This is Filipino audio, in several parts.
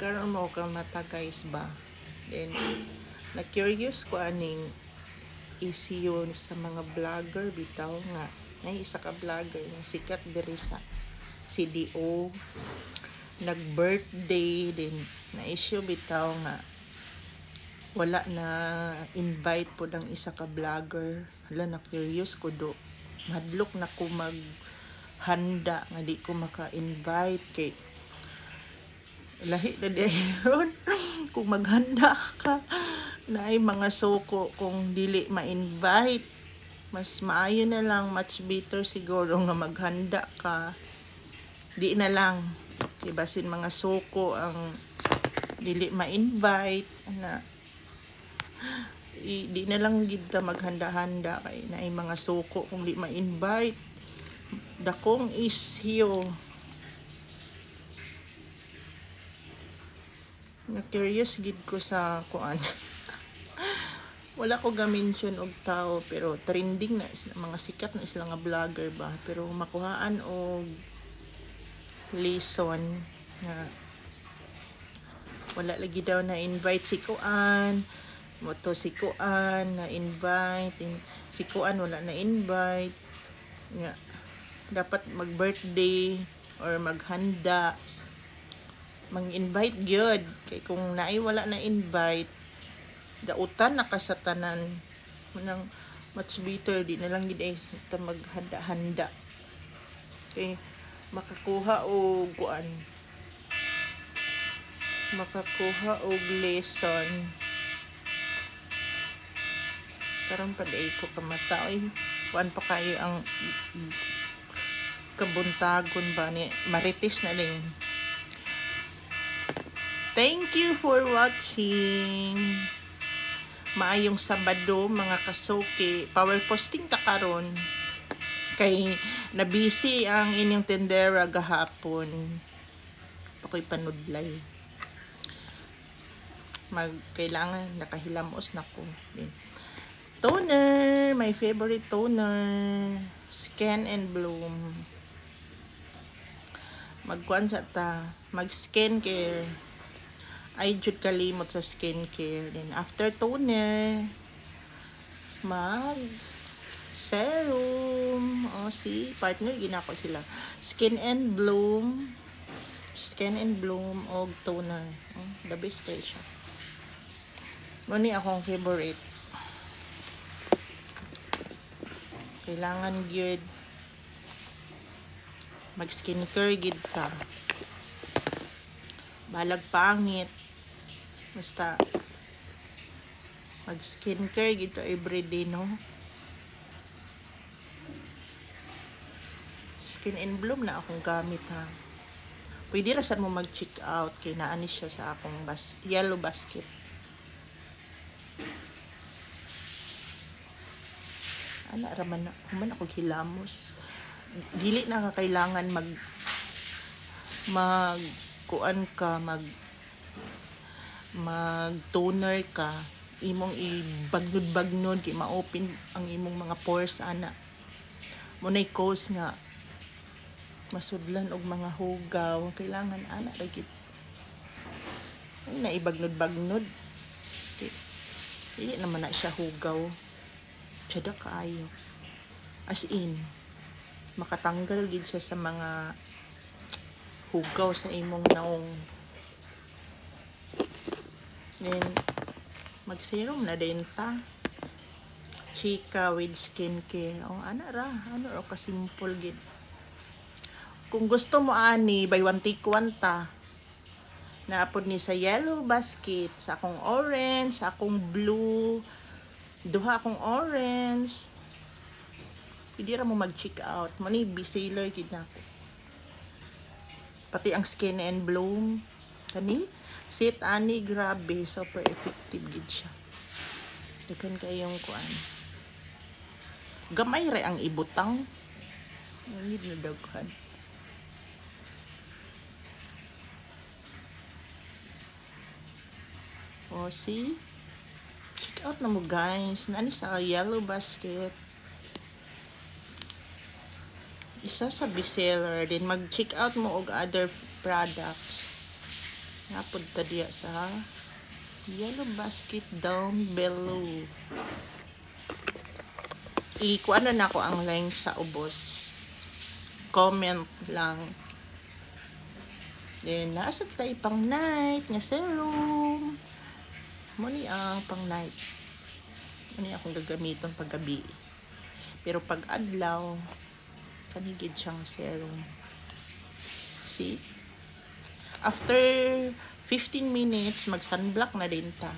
nagkaroon mo ka mata guys ba. Then na-curious ko aning issue sa mga vlogger bitaw nga ay isa ka vlogger nga sikat diri sa CDO nag-birthday din na issue bitaw nga wala na invite po ng isa ka vlogger. Hala, na curious ko do. Madlok na ko maghanda nga di ko maka-invite kay lahi na dayon kung maghanda ka na ay mga suko kung dili ma-invite. Mas maayo na lang, much better siguro nga maghanda ka. Di na lang kay basin mga suko ang dili ma-invite na di na lang gid ta maghanda-handa kay na ay mga suko kung di ma-invite. Dakong issue. Na-curious gid ko sa kuan. Wala ko ga-mention og tao pero trending na sila, mga sikat na sila nga vlogger ba, pero makuhaan og lesson nga wala lagi daw na invite si kuan, moto si kuan na invite, si kuan wala na invite nga dapat mag-birthday or maghanda mang-invite gyud kay kung naay wala na invite dautan na ka sa tanan manang much better di na lang gid ay maghanda-handa kay makakuha og kuan, makakuha og lesson. Karon pa day ko kamata oy kuan pa kayo ang kabuntagon ba ni marites na din. Thank you for watching. Maayong Sabado mga kasuki. Power posting ta karon kay na busy ang inyong tendera gahapon. Pakoy panudlay. Kailangan nakahilamos na ko. Toner, my favorite toner, Skin and Bloom. Magkuan sa ta, mag skincare. Ay jud kalimot sa skincare. Then after toner, mag serum. O si partner ginako sila. Skin and Bloom og toner. The best kay siya. Muni akong favorite. Kailangan gyud mag skincare gid ta. Balag pangit. Basta mag skincare gid ta everyday, no? Skin and Bloom na akong gamit ha. Pwede ra sad mo mag-check out kay naani siya sa akong yellow basket. Ana raman man ako hilamos. Dili na ka kailangan mag kuan ka mag toner ka imong ibagnod-bagnod kay ma-open ang imong mga pores ana. Munay cause nga masudlan og mga hugaw, kailangan ana ra gid na ibagnod-bagnod. Dili naman na siya hugaw. Sada kaayo. As in makatanggal gid siya sa mga hugaw sa imong naong. Then mag-serum na din ta. Chika with skincare. O ana ra, ano ra ka simple gid. Kung gusto mo ani, buy one take one ta. Naapod ni sa yellow basket, sa akong orange, sa akong blue, duha akong orange. Pwede ra mo mag-check out. Mani bestseller gid na ako. Pati ang Skin and Bloom kani sit ani grabe super effective gid siya. Daghan kayong kuan. Gamay ra ang ibutang. Ani na daghan. O see? Check out na mo guys. Nani sa yellow basket. Isa sa bestseller. Then mag-check out mo og other products. Napod ta diya sa yellow basket down below. Ikuan na ako ang link sa ubos. Comment lang. Then, nasa tayo pang night nga serum. Muni ang pang night. Muni akong gagamiton pag gabi. Pero pag adlaw, kanigid siyang serum. See? After 15 minutes, mag sunblock na din ta.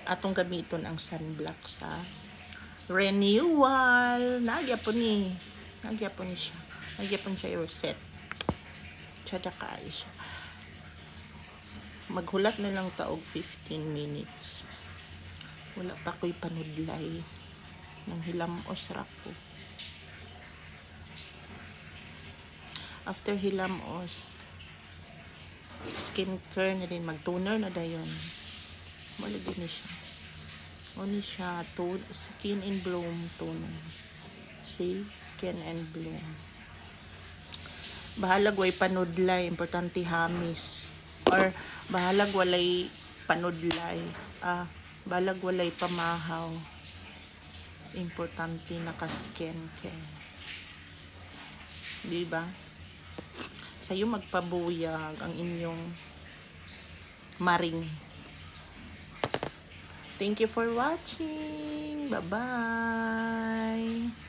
Atong gamiton ang sunblock sa renewal. Nagyapon ni siya. Nagyapon siya yung set. Tsada kaay siya. Maghulat na lang taog 15 minutes. Wala pa ko'y panudlay. Nang hilamos ra ko. After hilamos, skincare na din. Mag-toner na dayon. Wala din siya. Oni siya. Skin and bloom toner. See? Skin and bloom. Bahalag way panudlay, importante hamis. Or bahalag walay panudlay. Bahalag walay pamahaw. Importante naka-skincare. Diba? Sa'yo magpabuyag ang inyong maring. Thank you for watching. Bye-bye.